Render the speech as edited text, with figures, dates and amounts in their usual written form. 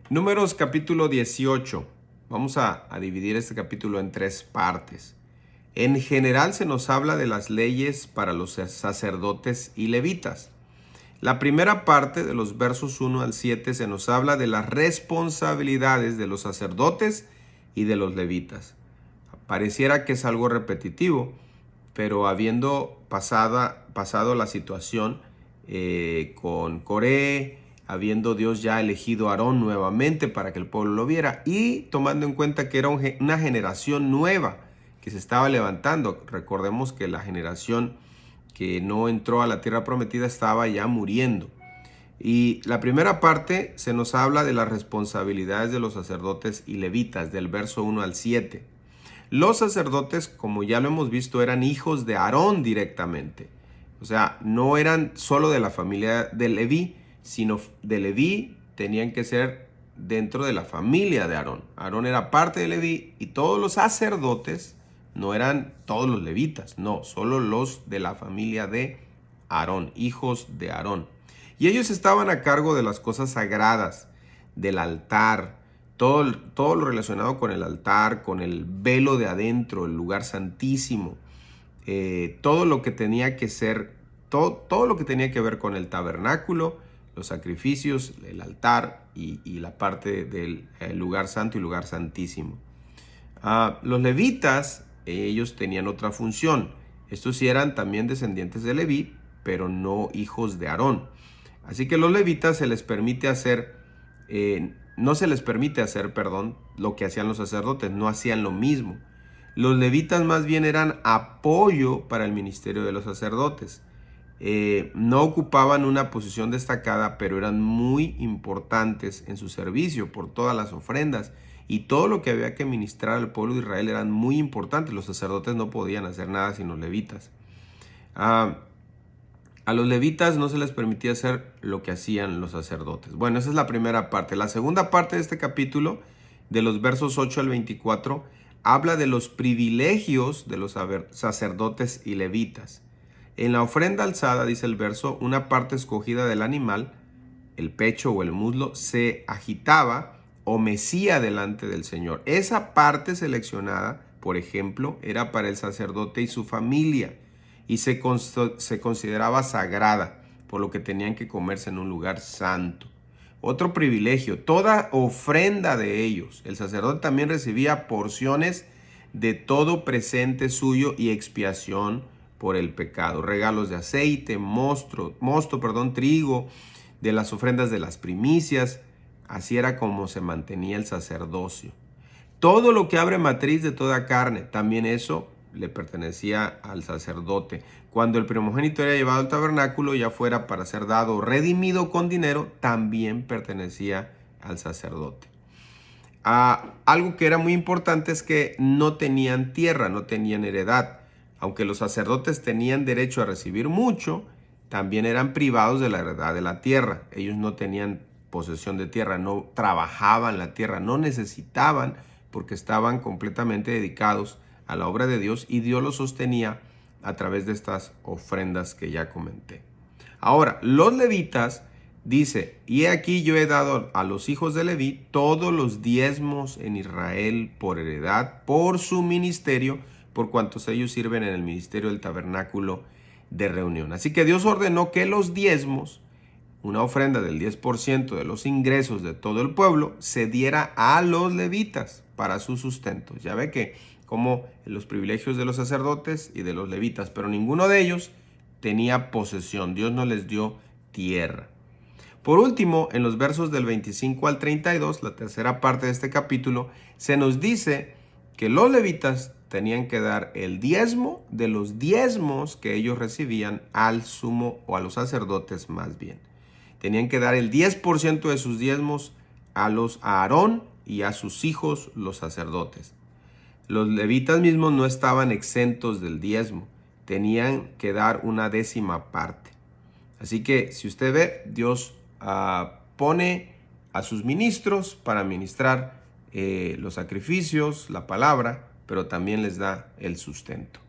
Números capítulo 18. Vamos a dividir este capítulo en tres partes. En general se nos habla de las leyes para los sacerdotes y levitas. La primera parte, de los versos 1 al 7, se nos habla de las responsabilidades de los sacerdotes y de los levitas. Pareciera que es algo repetitivo, pero habiendo pasado la situación con Coré, habiendo Dios ya elegido a Aarón nuevamente para que el pueblo lo viera y tomando en cuenta que era una generación nueva que se estaba levantando. Recordemos que la generación que no entró a la tierra prometida estaba ya muriendo. Y la primera parte se nos habla de las responsabilidades de los sacerdotes y levitas, del verso 1 al 7. Los sacerdotes, como ya lo hemos visto, eran hijos de Aarón directamente. O sea, no eran solo de la familia de Leví, sino de Leví tenían que ser dentro de la familia de Aarón. Aarón era parte de Leví y todos los sacerdotes no eran todos los levitas, no, solo los de la familia de Aarón, hijos de Aarón. Y ellos estaban a cargo de las cosas sagradas, del altar, todo lo relacionado con el altar, con el velo de adentro, el lugar santísimo, todo lo que tenía que ser, todo lo que tenía que ver con el tabernáculo, los sacrificios, el altar y la parte del lugar santo y lugar santísimo. Los levitas, ellos tenían otra función. Estos sí eran también descendientes de Leví, pero no hijos de Aarón. Así que los levitas se les permite hacer, no se les permite hacer, lo que hacían los sacerdotes, no hacían lo mismo. Los levitas más bien eran apoyo para el ministerio de los sacerdotes. No ocupaban una posición destacada, pero eran muy importantes en su servicio por todas las ofrendas y todo lo que había que ministrar al pueblo de Israel eran muy importantes. Los sacerdotes no podían hacer nada sin los levitas. A los levitas no se les permitía hacer lo que hacían los sacerdotes. Bueno, esa es la primera parte. La segunda parte de este capítulo, de los versos 8 al 24, habla de los privilegios de los sacerdotes y levitas. En la ofrenda alzada, dice el verso, una parte escogida del animal, el pecho o el muslo, se agitaba o mecía delante del Señor. Esa parte seleccionada, por ejemplo, era para el sacerdote y su familia y se consideraba sagrada, por lo que tenían que comerse en un lugar santo. Otro privilegio, toda ofrenda de ellos, el sacerdote también recibía porciones de todo presente suyo y expiación por el pecado, regalos de aceite, mosto, trigo, de las ofrendas de las primicias. Así era como se mantenía el sacerdocio. Todo lo que abre matriz de toda carne, también eso le pertenecía al sacerdote. Cuando el primogénito era llevado al tabernáculo, ya fuera para ser dado o redimido con dinero, también pertenecía al sacerdote. Algo que era muy importante es que no tenían tierra, no tenían heredad. Aunque los sacerdotes tenían derecho a recibir mucho, también eran privados de la heredad de la tierra. Ellos no tenían posesión de tierra, no trabajaban la tierra, no necesitaban porque estaban completamente dedicados a la obra de Dios y Dios los sostenía a través de estas ofrendas que ya comenté. Ahora, los levitas, dice, y aquí yo he dado a los hijos de Leví todos los diezmos en Israel por heredad, por su ministerio, por cuantos ellos sirven en el ministerio del tabernáculo de reunión. Así que Dios ordenó que los diezmos, una ofrenda del 10% de los ingresos de todo el pueblo, se diera a los levitas para su sustento. Ya ve que como los privilegios de los sacerdotes y de los levitas, pero ninguno de ellos tenía posesión. Dios no les dio tierra. Por último, en los versos del 25 al 32, la tercera parte de este capítulo, se nos dice que los levitas tenían que dar el diezmo de los diezmos que ellos recibían al sumo o a los sacerdotes más bien. Tenían que dar el 10% de sus diezmos a Aarón y a sus hijos, los sacerdotes. Los levitas mismos no estaban exentos del diezmo, tenían que dar una décima parte. Así que si usted ve, Dios pone a sus ministros para ministrar los sacrificios, la palabra, pero también les da el sustento.